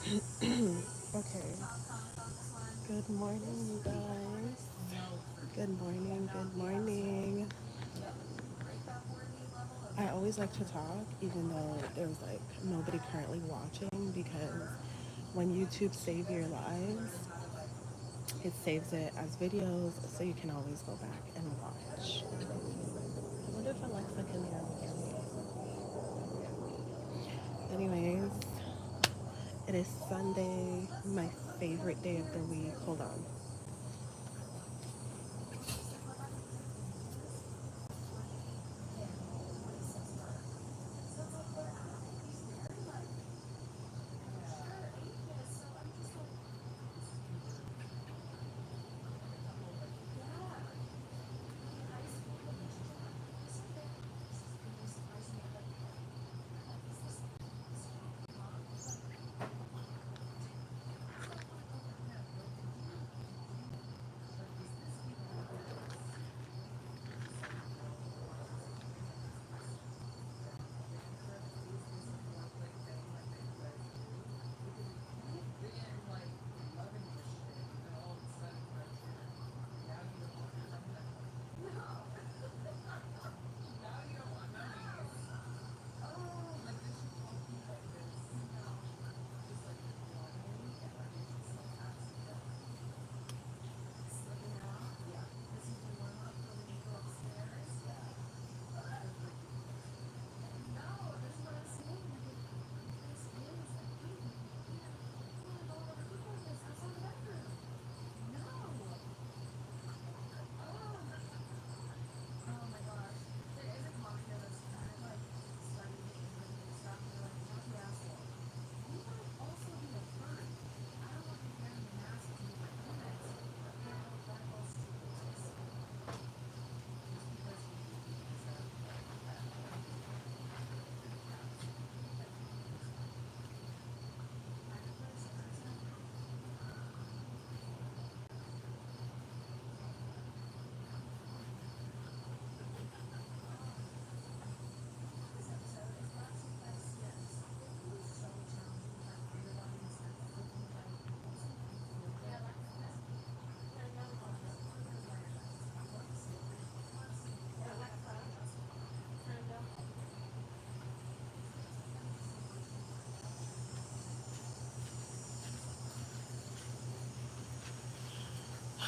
Okay. Good morning, you guys. Good morning. Good morning. I always like to talk, even though there's like nobody currently watching, because when YouTube save your lives, it saves it as videos, so you can always go back and watch. I wonder if Alexa can hear me. Anyways, it is Sunday, my favorite day of the week. Hold on.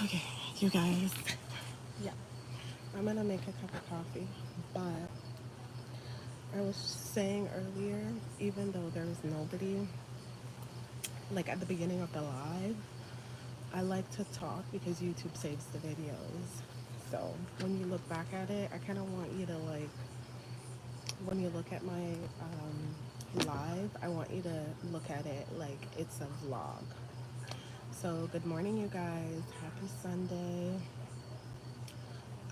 Okay, you guys. Yeah, I'm gonna make a cup of coffee, but I was saying earlier, even though there was nobody, like at the beginning of the live, I like to talk because YouTube saves the videos. So when you look back at it, I kind of want you to like, when you look at my live, I want you to look at it like it's a vlog. So good morning, you guys. Happy Sunday.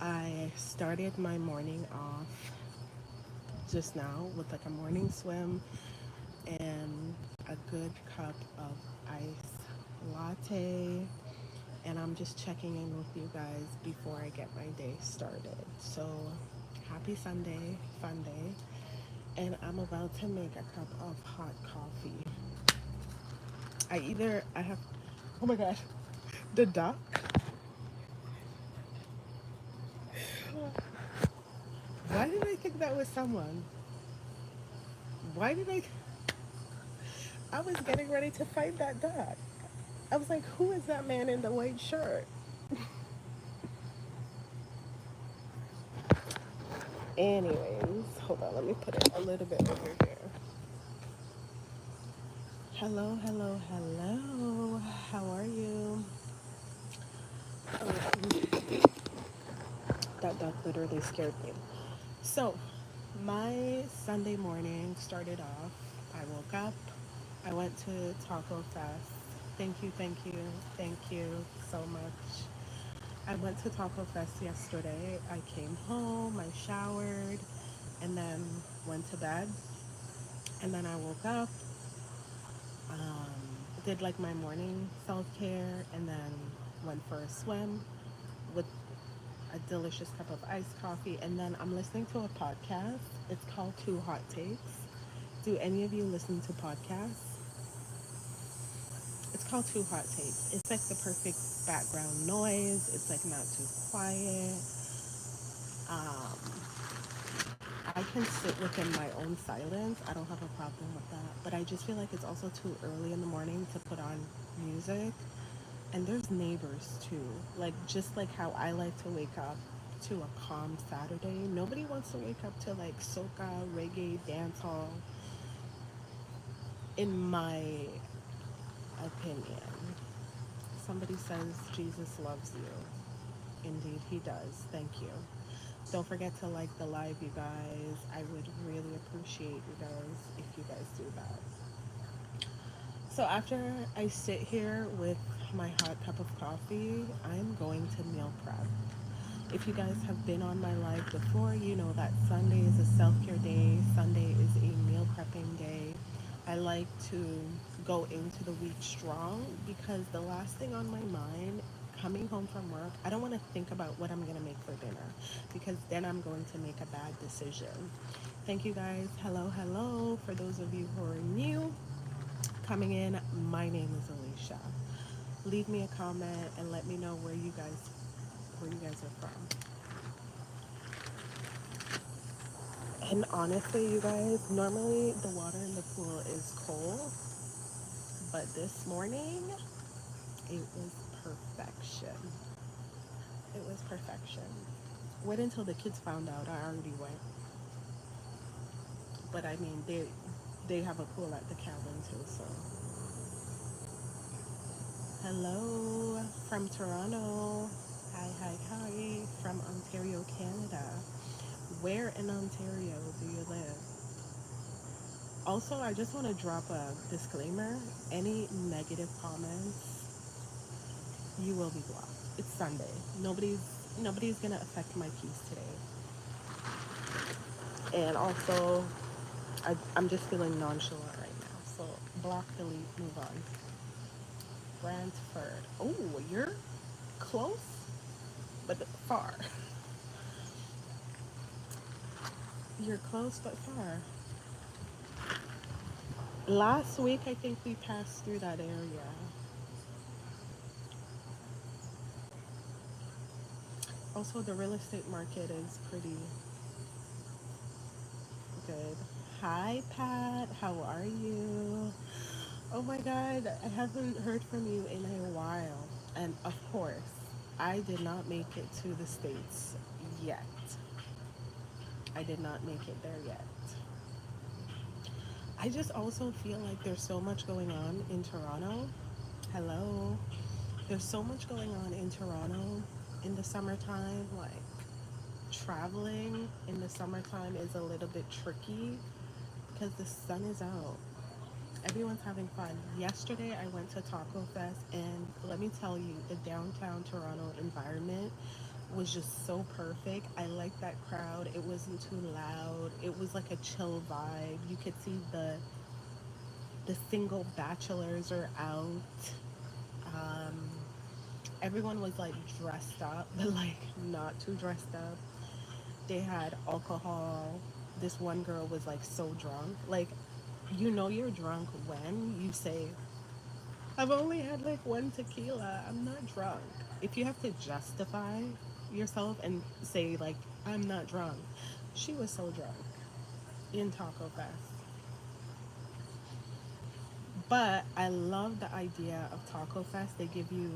I started my morning off just now with like a morning swim and a good cup of ice latte. And I'm just checking in with you guys before I get my day started. So, happy Sunday, fun day. And I'm about to make a cup of hot coffee. I have, oh my gosh, the duck. Why did I think that was someone? Why did I was getting ready to fight that duck. I was like, who is that man in the white shirt? Anyways, hold on, let me put it a little bit over here. Hello, hello, hello. How are you? That duck literally scared me. So, my Sunday morning started off. I woke up. I went to Taco Fest. Thank you, thank you so much. I went to Taco Fest yesterday. I came home, I showered, and then went to bed. And then I woke up, um, did like my morning self care, and then went for a swim with a delicious cup of iced coffee. And then I'm listening to a podcast. It's called Two Hot Takes. Do any of you listen to podcasts? called Two Hot Takes. It's like the perfect background noise. It's like not too quiet. Um, I can sit within my own silence. I don't have a problem with that. But I just feel like it's also too early in the morning to put on music. And there's neighbors too. Like, just like how I like to wake up to a calm Saturday, nobody wants to wake up to like soca, reggae, dancehall, in my opinion. Somebody says Jesus loves you. Indeed, he does. Thank you. Don't forget to like the live, you guys. I would really appreciate you guys if you guys do that. So after I sit here with my hot cup of coffee, I'm going to meal prep. If you guys have been on my live before, you know that Sunday is a self-care day. Sunday is a meal prepping day. I like to go into the week strong because the last thing on my mind coming home from work, I don't want to think about what I'm going to make for dinner because then I'm going to make a bad decision. Thank you guys. Hello, hello. For those of you who are new coming in, my name is Alishia. Leave me a comment and let me know where you guys are from. And honestly, you guys, normally the water in the pool is cold, but this morning it was perfection. It was perfection. Wait until the kids found out I already went. But I mean, they have a pool at the cabin too, so. Hello from Toronto. Hi, hi, hi from Ontario, Canada. Where in Ontario do you live? Also, I just want to drop a disclaimer. Any negative comments, you will be blocked. It's Sunday. Nobody's gonna affect my peace today. And also, I'm just feeling nonchalant right now. So block, delete, move on. Brantford. Oh, you're close, but far. You're close but far. Last week, I think we passed through that area. Also, the real estate market is pretty good. Hi, Pat. How are you? Oh my God, I haven't heard from you in a while. And of course, I did not make it to the States yet. I did not make it there yet. I just also feel like there's so much going on in Toronto. Hello. There's so much going on in Toronto in the summertime. Like, traveling in the summertime is a little bit tricky because the sun is out. Everyone's having fun. Yesterday, I went to Taco Fest, and let me tell you, the downtown Toronto environment was just so perfect. I liked that crowd. It wasn't too loud. It was like a chill vibe. You could see the single bachelors are out. Um, Everyone was like dressed up, but like not too dressed up. They had alcohol. This one girl was like so drunk. Like, you know you're drunk when you say, I've only had like one tequila. I'm not drunk. If you have to justify yourself and say, like, I'm not drunk, she was so drunk in Taco Fest. But I love the idea of Taco Fest. They give you,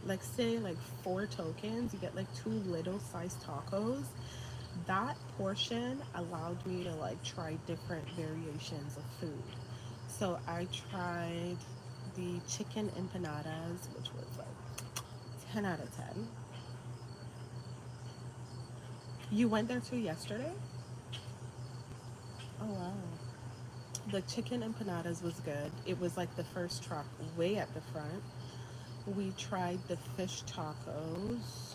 like, say, like 4 tokens. You get like 2 little sized tacos. That portion allowed me to like try different variations of food. So I tried the chicken empanadas, which was like 10 out of 10. You went there too yesterday? Oh wow. The chicken empanadas was good. It was like the first truck way at the front. We tried the fish tacos.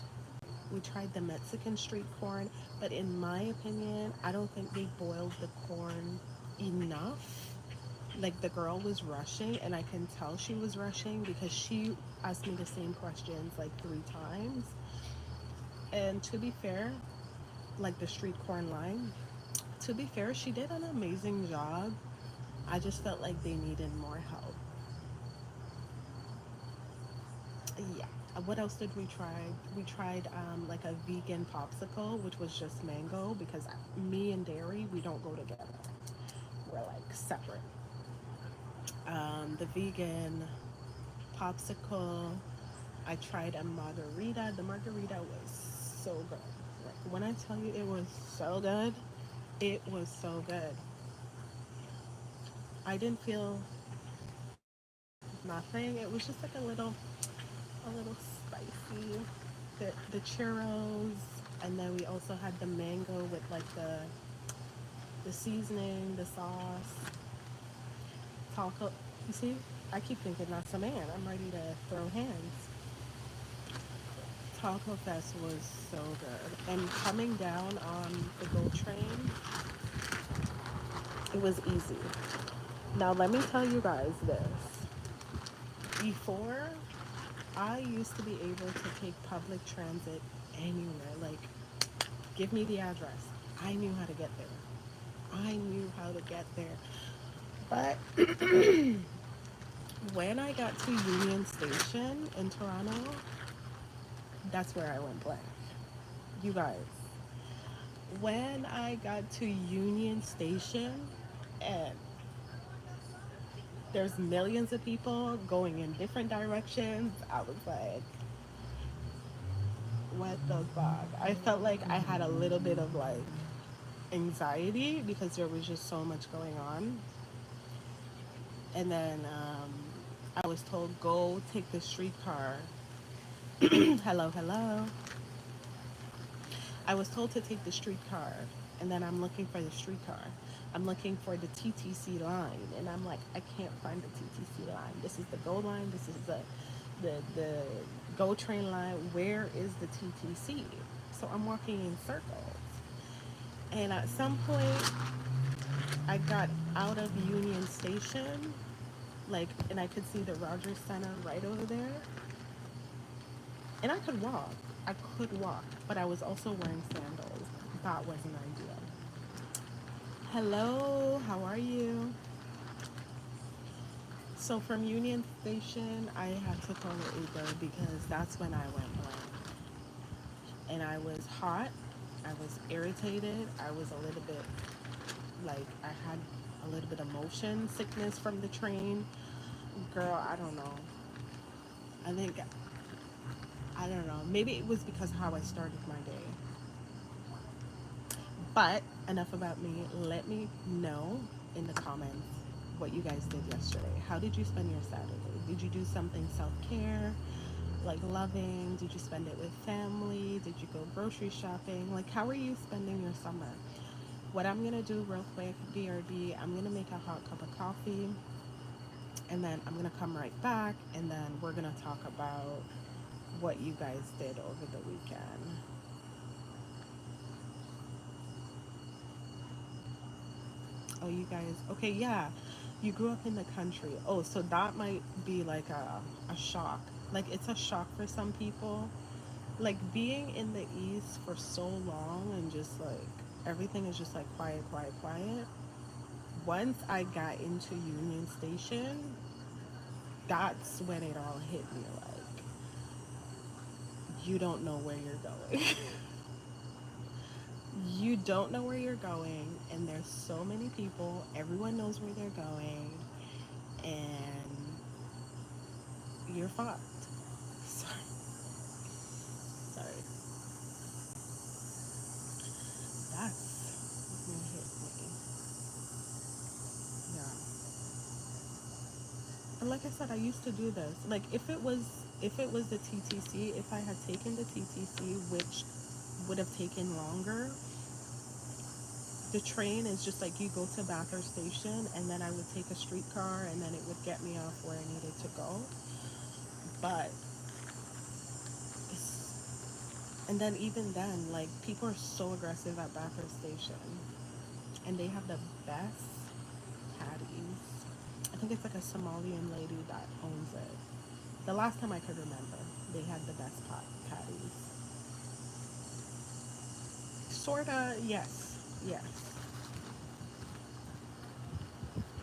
We tried the Mexican street corn, but in my opinion, I don't think they boiled the corn enough. Like, the girl was rushing, and I can tell she was rushing because she asked me the same questions like 3 times. And to be fair, like the street corn line, to be fair, she did an amazing job. I just felt like they needed more help. Yeah. What else did we try? We tried like a vegan popsicle, which was just mango because me and dairy, we don't go together. We're like separate. The vegan popsicle. I tried a margarita. The margarita was so good. Like, when I tell you it was so good, it was so good. I didn't feel nothing. It was just like a little spicy. The churros, and then we also had the mango with like the seasoning, the sauce, taco. You see, I keep thinking that's a man. I'm ready to throw hands. Taco Fest was so good. And coming down on the GO train, it was easy. Now, let me tell you guys this. Before, I used to be able to take public transit anywhere. Like, give me the address. I knew how to get there. I knew how to get there. But when I got to Union Station in Toronto, that's where I went blank. You guys, when I got to Union Station and there's millions of people going in different directions, I was like, what the fuck? I felt like I had a little bit of like anxiety because there was just so much going on. And then I was told, go take the streetcar. Hello, hello. I was told to take the streetcar, and then I'm looking for the streetcar. I'm looking for the TTC line, and I'm like, I can't find the TTC line. This is the GO line. This is the GO train line. Where is the TTC? So I'm walking in circles, and at some point, I got out of Union Station, like, and I could see the Rogers Center right over there, and I could walk. I could walk, but I was also wearing sandals. That wasn't ideal. Hello, how are you? So from Union Station, I had to call an Uber because that's when I went blank. And I was hot, I was irritated, I was a little bit like I had a little bit of motion sickness from the train. Girl, I don't know. I think I don't know. Maybe it was because of how I started my day. But enough about me. Let me know in the comments what you guys did yesterday. How did you spend your Saturday? Did you do something self care, like loving? Did you spend it with family? Did you go grocery shopping? Like, how are you spending your summer? What I'm gonna do real quick, BRB, I'm gonna make a hot cup of coffee and then I'm gonna come right back and then we're gonna talk about what you guys did over the weekend. Oh, you guys, okay, yeah. You grew up in the country. Oh, so that might be like a shock. Like, it's a shock for some people. Like, being in the East for so long and just like everything is just like quiet, quiet, quiet. Once I got into Union Station, that's when it all hit me like, you don't know where you're going. You don't know where you're going, and there's so many people, everyone knows where they're going, and you're fucked. Sorry, sorry. That's what hit me. Yeah. And like I said, I used to do this. Like, if it was the TTC, if I had taken the TTC, which would have taken longer, the train is just like you go to Bathurst Station and then I would take a streetcar and then it would get me off where I needed to go. But and then even then, like, people are so aggressive at Bathurst Station and they have the best patties. I think it's like a Somalian lady that owns it. The last time I could remember, they had the best patties. Sorta, yes, yes.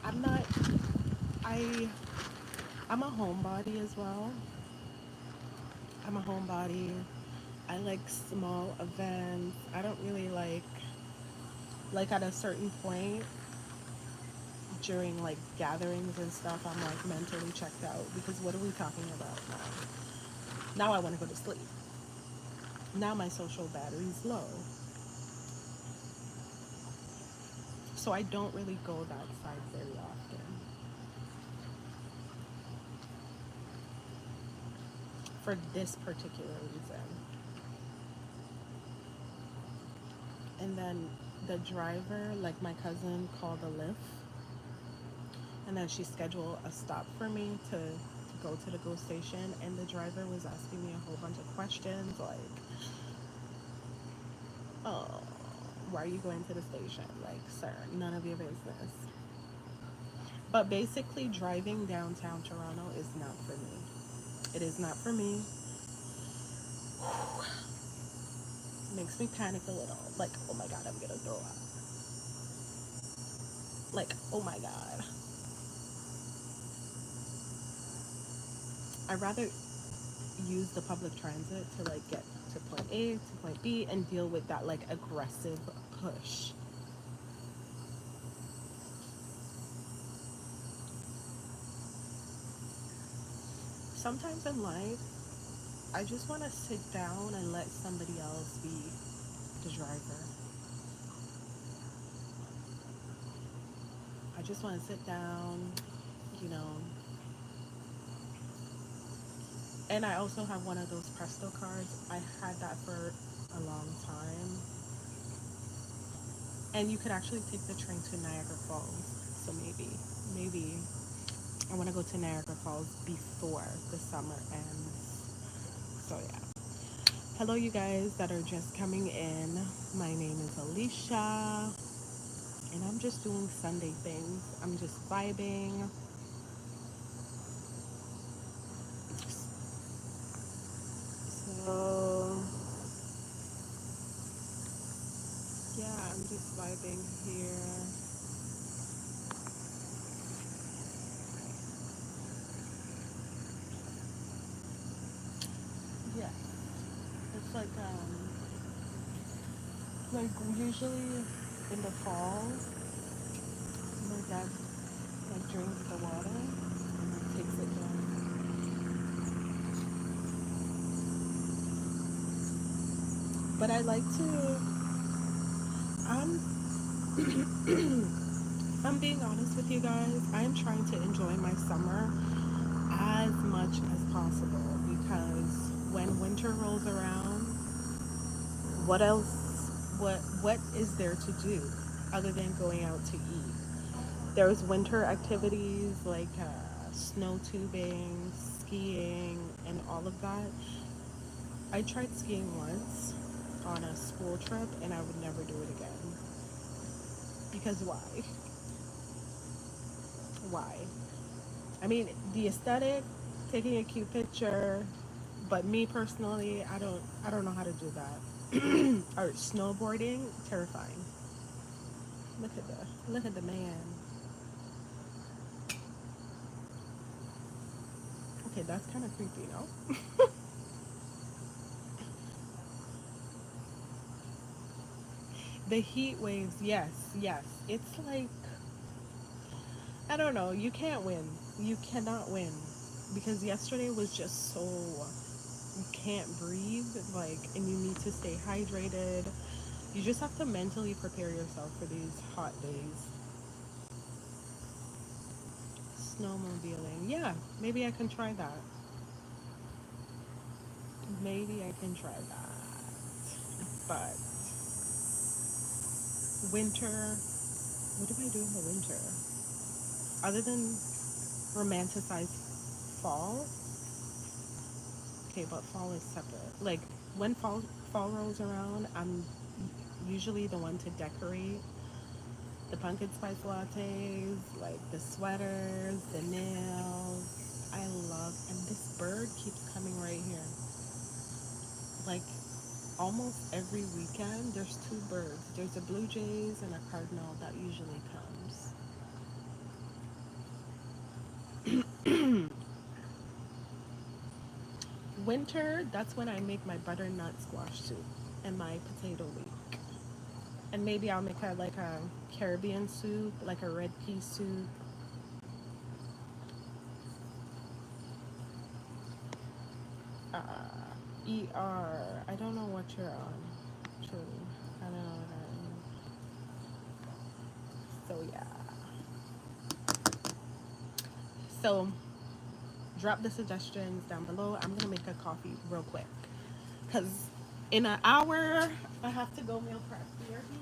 I'm not. I I'm a homebody as well. I'm a homebody. I like small events. I don't really like at a certain point during like gatherings and stuff, I'm like mentally checked out because what are we talking about now? Now I want to go to sleep. Now my social battery's low. So I don't really go outside very often for this particular reason. And then the driver, like my cousin, called a Lyft, and then she scheduled a stop for me to go to the GO station. And the driver was asking me a whole bunch of questions like, oh, why are you going to the station? Like, sir, none of your business. But basically, driving downtown Toronto is not for me. It is not for me. Makes me panic a little. Like, oh my god, I'm gonna throw up. Like, oh my god. I'd rather use the public transit to like get to point A to point B and deal with that like aggressive push. Sometimes in life, I just want to sit down and let somebody else be the driver. I just want to sit down, you know. And I also have one of those Presto cards. I had that for a long time. And you could actually take the train to Niagara Falls. So maybe I want to go to Niagara Falls before the summer ends. So yeah. Hello, you guys that are just coming in. My name is Alicia, and I'm just doing Sunday things. I'm just vibing. So yeah, I'm just vibing here. Yeah, it's like usually in the fall, my dad like drinks the water and takes it down. But I like to. I'm. I'm being honest with you guys. I'm trying to enjoy my summer as much as possible because when winter rolls around, what else? What is there to do other than going out to eat? There's winter activities like snow tubing, skiing, and all of that. I tried skiing once on a school trip, and I would never do it again. Because why? Why? I mean, the aesthetic, taking a cute picture, but me personally, I don't know how to do that. Or snowboarding, terrifying. Look at the man. Okay, that's kind of creepy, no? The heat waves, yes, yes. It's like I don't know. You can't win. You cannot win because yesterday was just so you can't breathe, like, and you need to stay hydrated. You just have to mentally prepare yourself for these hot days. Snowmobiling, yeah, maybe I can try that. Maybe I can try that. But winter, what do I do in the winter? Other than romanticize fall, okay, but fall is separate. Like when fall rolls around, I'm usually the one to decorate the pumpkin spice lattes, like the sweaters, the nails. I love, and this bird keeps coming right here. Like almost every weekend, there's two birds. There's a blue jays and a cardinal that usually comes. Winter, that's when I make my butternut squash soup and my potato leek. And maybe I'll make a like a Caribbean soup, like a red pea soup. Uh, I don't know what you're on. Truly, I don't know what that is. So yeah. So drop the suggestions down below. I'm gonna make a coffee real quick, cause in an hour I have to go meal prep. BRB.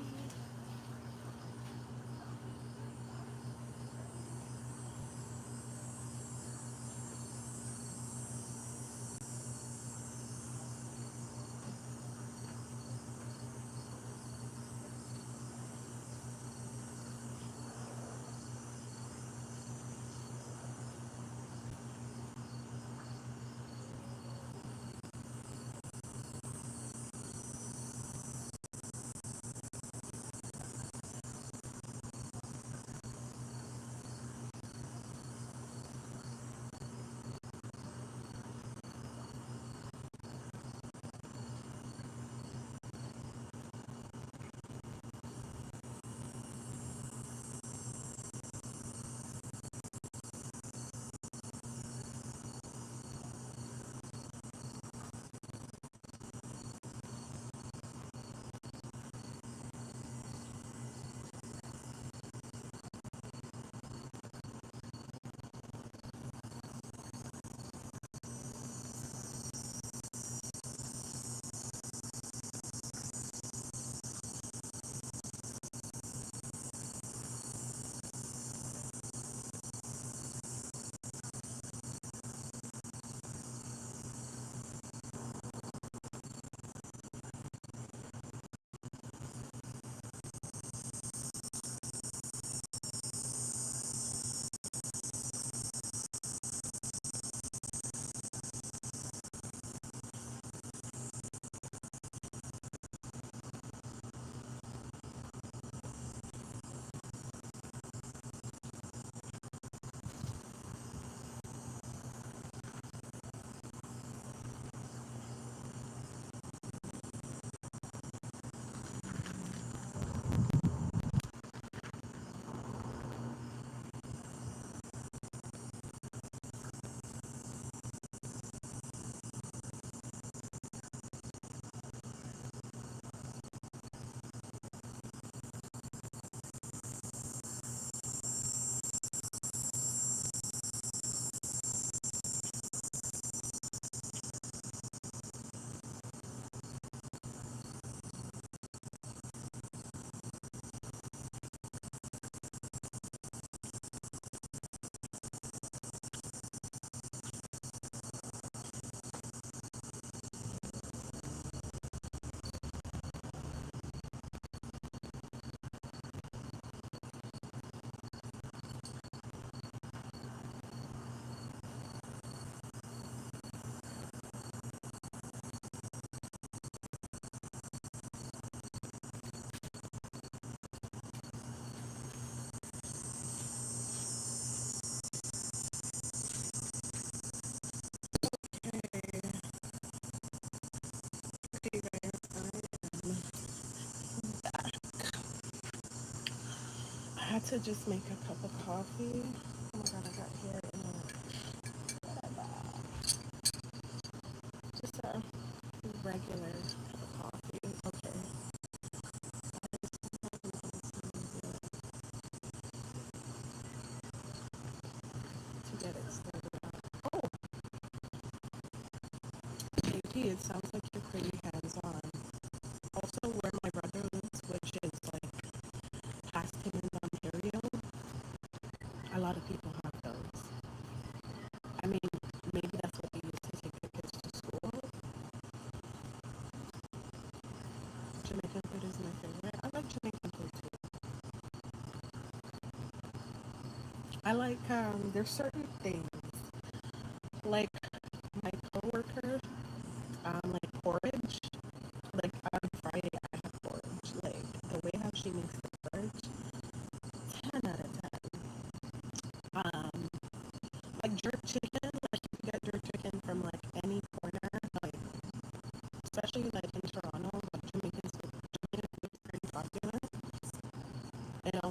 Okay, guys, I had to just make a cup of coffee. Oh my god, I got hair in it. Just a regular cup of coffee. Okay. To get it started out. Oh, JP, it sounds like you're pretty hands on. Also, where my brother lives, which is like past him in Ontario, a lot of people have those. I mean, maybe that's what they use to take their kids to school. Jamaican food is my favorite. I like Jamaican food too. I like, there's certain things. Like my coworker, like porridge. Like on Friday, I have porridge. Like the way how she makes the porridge, 10 out of 10. Um, like jerk chicken, like you can get jerk chicken from like any corner.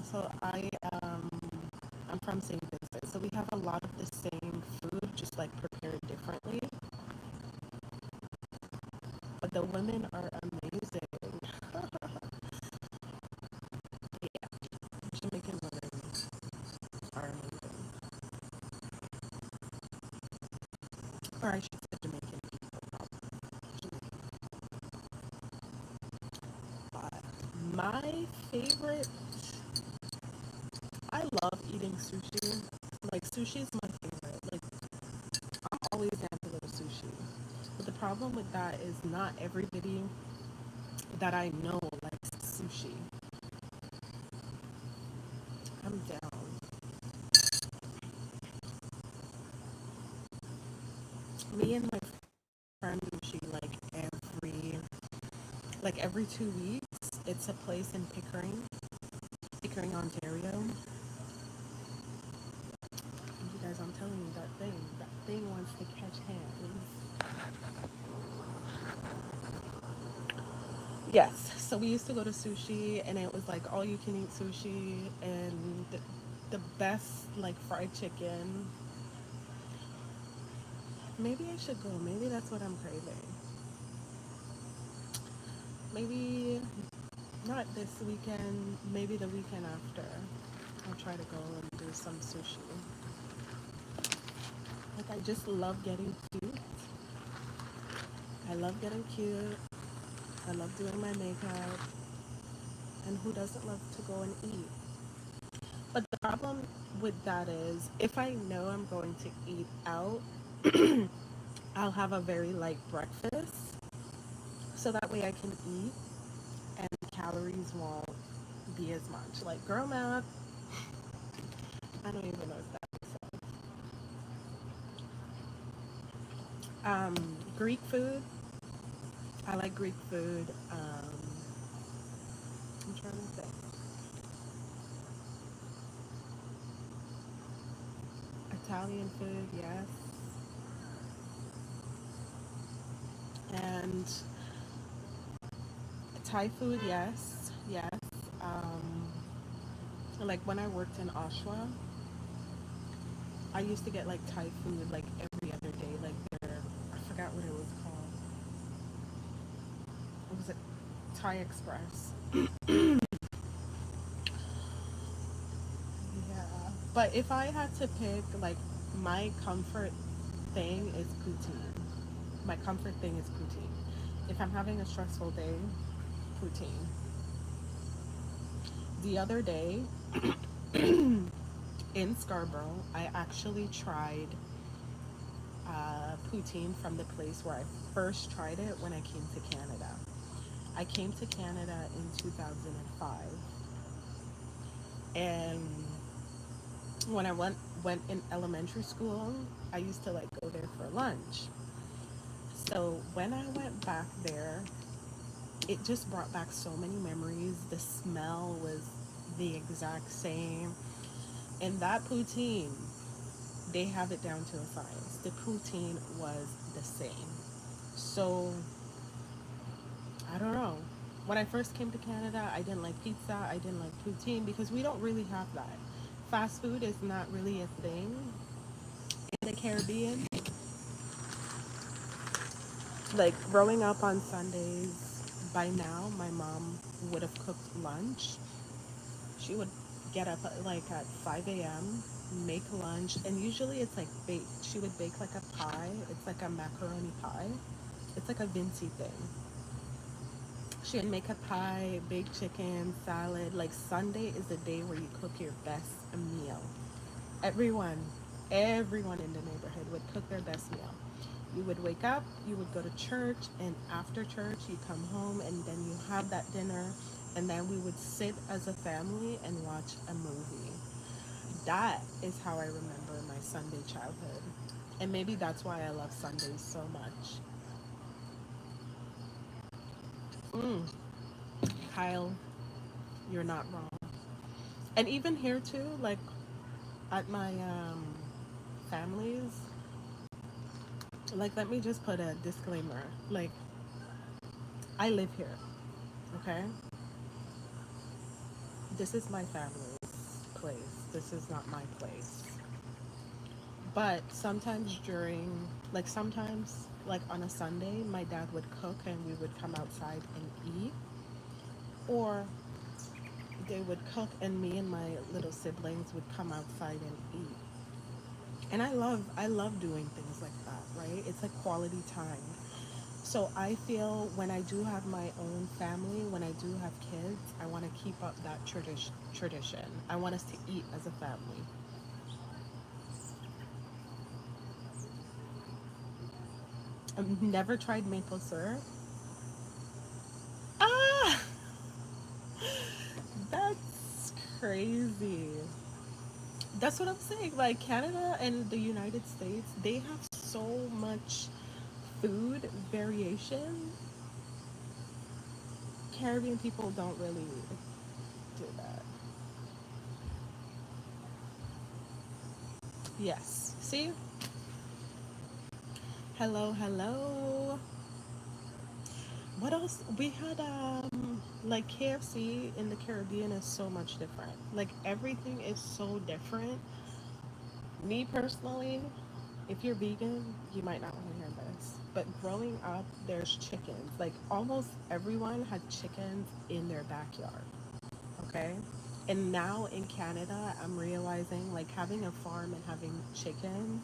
also I'm from St. Vincent, so we have a lot of the same food, just like prepared differently. But the women are amazing. Yeah, Jamaican women are amazing. Or I should say Jamaican people, not Jamaican. But my favorite, I love eating sushi. Like sushi is my favorite. Like I'm always down to go to sushi. But the problem with that is not everybody that I know likes sushi. I'm down. Me and my friend sushi like every 2 weeks. It's a place in Pickering, Ontario. You guys, I'm telling you, that thing wants to catch hands. Yes, so we used to go to sushi, and it was like all you can eat sushi, and the best like fried chicken. Maybe I should go. Maybe that's what I'm craving. Maybe not this weekend. Maybe the weekend after. I'll try to go and do some sushi. Like I just love getting cute. I love getting cute. I love doing my makeup. And who doesn't love to go and eat? But the problem with that is if I know I'm going to eat out, I'll have a very light breakfast. So that way I can eat and calories won't be as much. Like girl math, I don't even know if that makes sense. Greek food. I like Greek food. I'm trying to think. Italian food, yes. And Thai food, yes. Yes. Um, like when I worked in Oshawa, I used to get like Thai food like every other day. Like their, I forgot what it was called. What was it? Thai Express. Yeah. But if I had to pick, like my comfort thing is poutine. My comfort thing is poutine. If I'm having a stressful day, poutine. The other day in Scarborough, I actually tried poutine from the place where I first tried it when I came to Canada. I came to Canada in 2005, and when I went in elementary school, I used to like go there for lunch. So when I went back there, it just brought back so many memories. The smell was the exact same, and that poutine, they have it down to a science. The poutine was the same. So I don't know. When I first came to Canada, I didn't like pizza. I didn't like poutine because we don't really have that. Fast food is not really a thing in the Caribbean. Like growing up on Sundays, by now my mom would have cooked lunch. She would get up like at 5 a.m., make lunch, and usually it's like baked. She would bake like a pie. It's like a macaroni pie. It's like a Vinci thing. She would make a pie, baked chicken, salad. Like Sunday is the day where you cook your best meal. Everyone, everyone in the neighborhood would cook their best meal. You would wake up, you would go to church, and after church, you come home, and then you have that dinner, and then we would sit as a family and watch a movie. That is how I remember my Sunday childhood. And maybe that's why I love Sundays so much. Mm, Kyle, you're not wrong. And even here too, like at my family's, like let me just put a disclaimer. Like I live here, okay? this is my family's place. This is not my place. But sometimes sometimes, like on a Sunday, my dad would cook and we would come outside and eat. Or they would cook and me and my little siblings would come outside and eat. And I love doing things like that, right? It's like quality time. So I feel when I do have my own family, when I do have kids, I want to keep up that tradition. I want us to eat as a family. I've never tried maple syrup. Ah, that's crazy. That's what I'm saying. Like Canada and the United States, they have so much food variation. Caribbean people don't really do that. Yes. See? Hello, hello. What else? We had like KFC in the Caribbean is so much different. Like everything is so different. Me personally, if you're vegan, you might not want to hear this. But growing up, there's chickens. Like almost everyone had chickens in their backyard. Okay? And now in Canada, I'm realizing like having a farm and having chickens,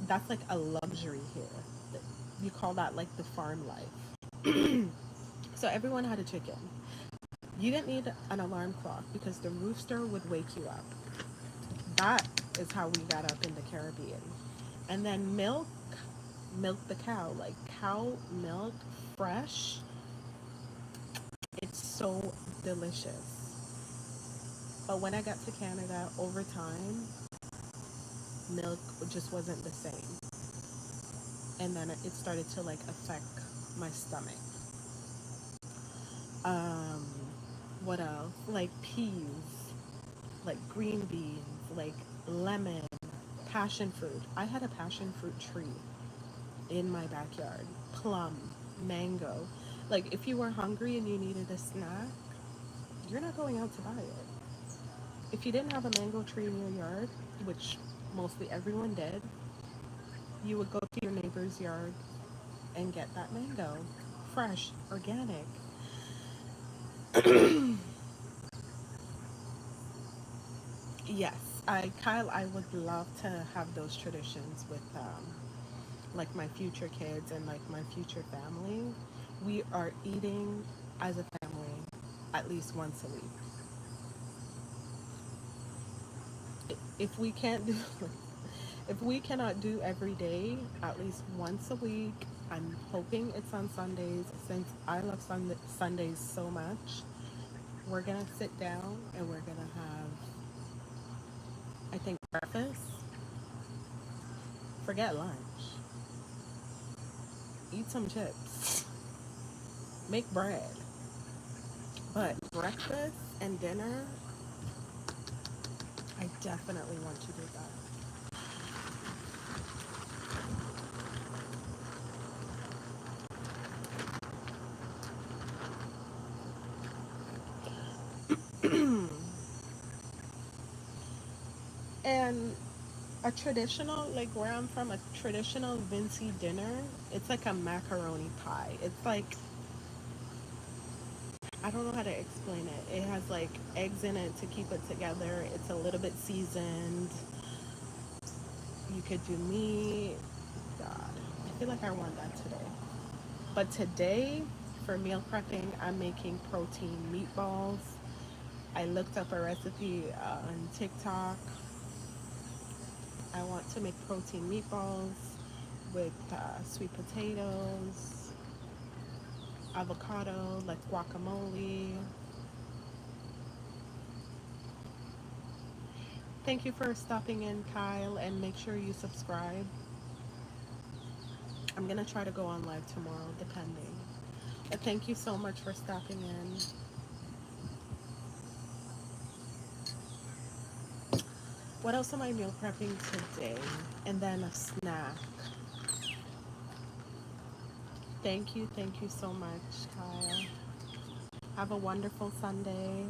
that's like a luxury here. You call that like the farm life. So everyone had a chicken. You didn't need an alarm clock because the rooster would wake you up. That is how we got up in the Caribbean. And then milk the cow, like cow milk, fresh. It's so delicious. But when I got to Canada, over time, milk just wasn't the same. And then it started to like affect my stomach. Um, what else? Like peas, like green beans, like lemon, passion fruit. I had a passion fruit tree in my backyard. Plum, mango. Like if you were hungry and you needed a snack, you're not going out to buy it. If you didn't have a mango tree in your yard, which mostly everyone did, you would go to your neighbor's yard and get that mango. Fresh, organic. Yes, Kyle, I would love to have those traditions with like my future kids and like my future family. We are eating as a family at least once a week. If we can't do, if we cannot do every day, at least once a week. I'm hoping it's on Sundays since I love Sundays so much. We're gonna sit down and we're gonna have, I think, breakfast. Forget lunch. Eat some chips. Make bread. But breakfast and dinner, I definitely want to do that. And a traditional, like where I'm from, a traditional Vincy dinner, it's like a macaroni pie. It's like, I don't know how to explain it. It has like eggs in it to keep it together. It's a little bit seasoned. You could do meat. God, I feel like I want that today. But today, for meal prepping, I'm making protein meatballs. I looked up a recipe on TikTok. I want to make protein meatballs with sweet potatoes, avocado, like guacamole. Thank you for stopping in, Kyle, and make sure you subscribe. I'm gonna try to go on live tomorrow, depending. But thank you so much for stopping in. What else am I meal prepping today? And then a snack. Thank you so much, Kyle. Have a wonderful Sunday.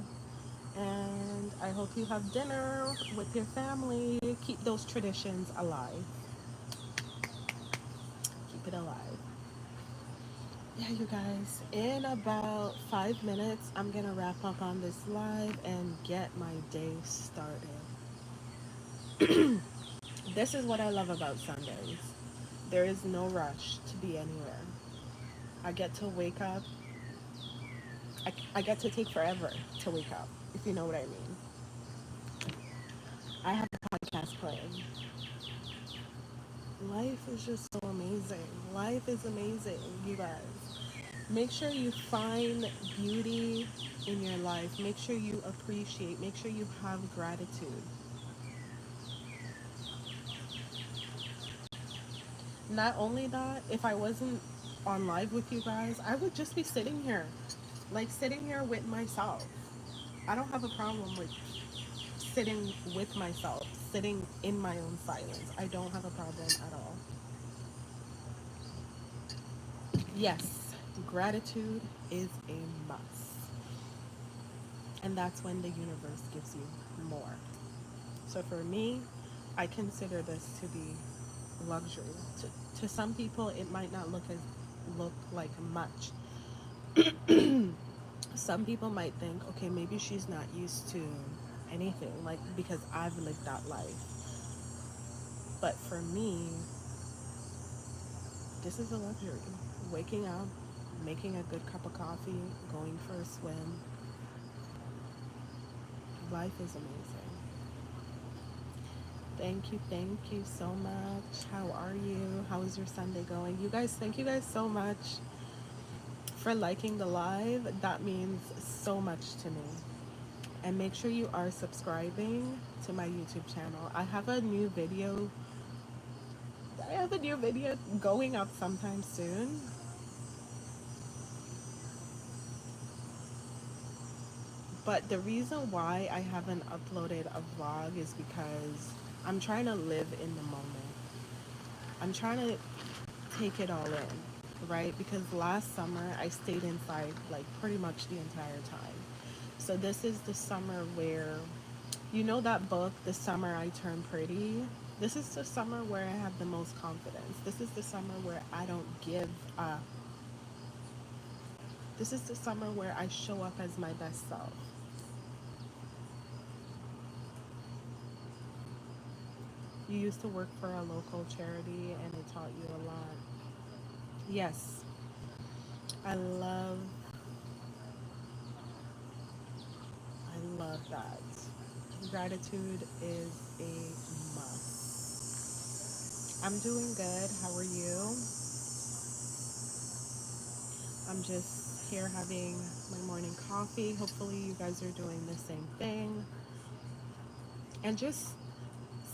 And I hope you have dinner with your family. Keep those traditions alive. Keep it alive. Yeah, you guys, in about 5 minutes, I'm gonna wrap up on this live and get my day started. This is what I love about Sundays. There is no rush to be anywhere. I get to wake up. I get to take forever to wake up, if you know what I mean. I have a podcast playing. Life is just so amazing. Life is amazing, you guys. Make sure you find beauty in your life. Make sure you appreciate. Make sure you have gratitude. Not only that, if I wasn't on live with you guys, I would just be sitting here, like sitting here with myself. I don't have a problem with sitting with myself, sitting in my own silence. I don't have a problem at all. Yes, gratitude is a must. And that's when the universe gives you more. So for me, I consider this to be luxury. To some people, it might not look like much. Some people might think, okay, maybe she's not used to anything, like because I've lived that life. But for me, this is a luxury. Waking up, making a good cup of coffee, going for a swim. Life is amazing. Thank you so much. How are you? How is your Sunday going? You guys, thank you guys so much for liking the live. That means so much to me. And make sure you are subscribing to my YouTube channel. I have a new video going up sometime soon. But the reason why I haven't uploaded a vlog is because I'm trying to live in the moment. I'm trying to take it all in, right? Because last summer I stayed inside like pretty much the entire time. So this is the summer where, you know that book, The Summer I Turned Pretty? This is the summer where I have the most confidence. This is the summer where I don't give up. This is the summer where I show up as my best self. You used to work for a local charity and it taught you a lot. Yes, I love I love that. Gratitude is a must. I'm doing good. How are you? I'm just here having my morning coffee. Hopefully, you guys are doing the same thing. And just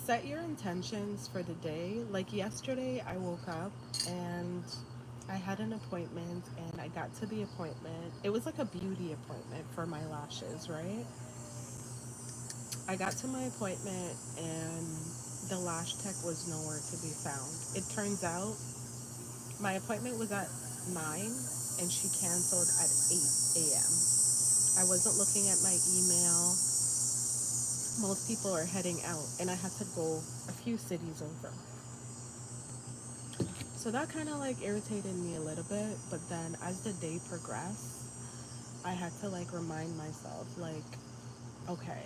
set your intentions for the day. Like yesterday, I woke up and I had an appointment, and I got to the appointment. It was like a beauty appointment for my lashes, right? I got to my appointment, and the lash tech was nowhere to be found. It turns out my appointment was at 9 and she canceled at 8 a.m. I wasn't looking at my email. Most people are heading out, and I had to go a few cities over. So that kind of like irritated me a little bit, but then as the day progressed, I had to like remind myself, like, okay,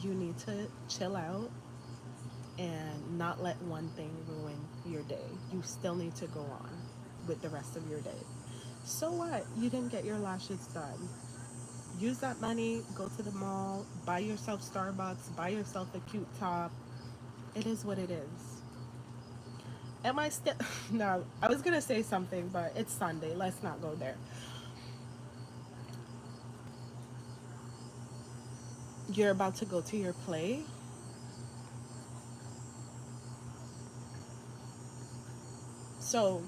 you need to chill out and not let one thing ruin your day. You still need to go on with the rest of your day. So what? You didn't get your lashes done. Use that money, go to the mall, buy yourself Starbucks, buy yourself a cute top. It is what it is. Am I still? No, I was gonna say something, but it's Sunday. Let's not go there. You're about to go to your play. So,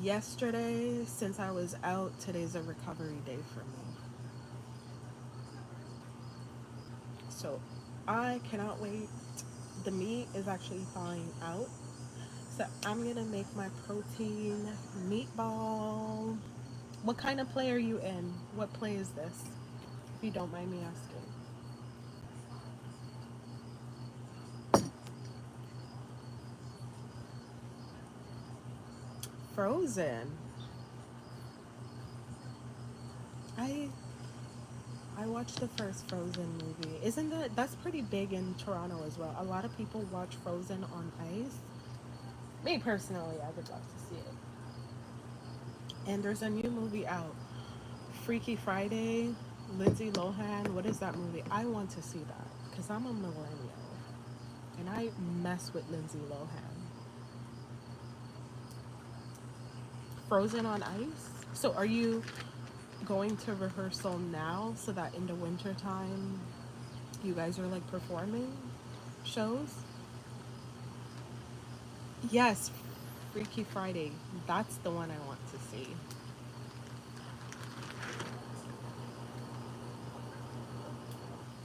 yesterday, since I was out, today's a recovery day for me. So, I cannot wait. The meat is actually thawing out. So, I'm gonna make my protein meatball. What kind of play are you in? What play is this? if you don't mind me asking? Frozen. I I watched the first Frozen movie. Isn't that's pretty big in Toronto as well? A lot of people watch Frozen on ice. Me personally, I would love to see it. And there's a new movie out, Freaky Friday, Lindsay Lohan. What is that movie? I want to see that because I'm a millennial and I mess with Lindsay Lohan. Frozen on ice. So are you going to rehearsal now so that in the winter time you guys are like performing shows? Yes, Freaky Friday. That's the one I want to see.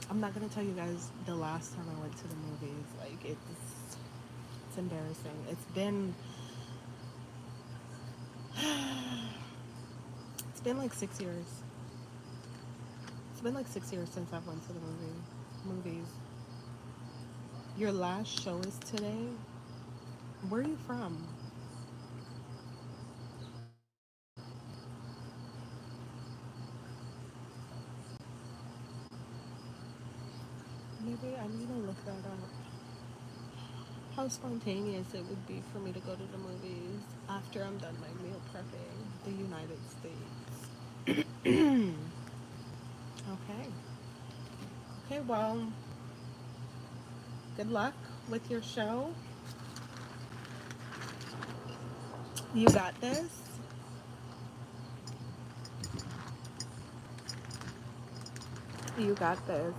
I'm not gonna tell you guys the last time I went to the movies. Like it's embarrassing. It's been like 6 years. It's been like 6 years since I've went to the movies. Your last show is today. Where are you from? Maybe I need to look that up. How spontaneous it would be for me to go to the movies after I'm done my meal prepping. The United States. Okay. Okay, well, good luck with your show. You got this. You got this.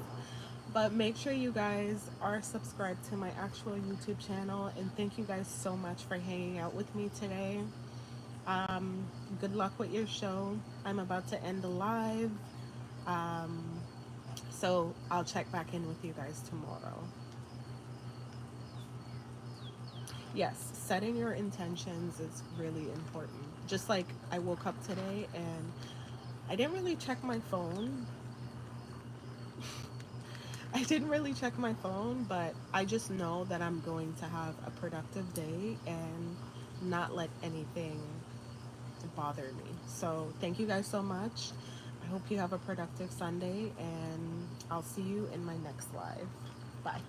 But make sure you guys are subscribed to my actual YouTube channel. And thank you guys so much for hanging out with me today. Um, Good luck with your show. I'm about to end the live. Um, so I'll check back in with you guys tomorrow. Yes, setting your intentions is really important. Just like I woke up today and I didn't really check my phone. I didn't really check my phone, but I just know that I'm going to have a productive day and not let anything bother me. So, thank you guys so much. I hope you have a productive Sunday, and I'll see you in my next live. Bye.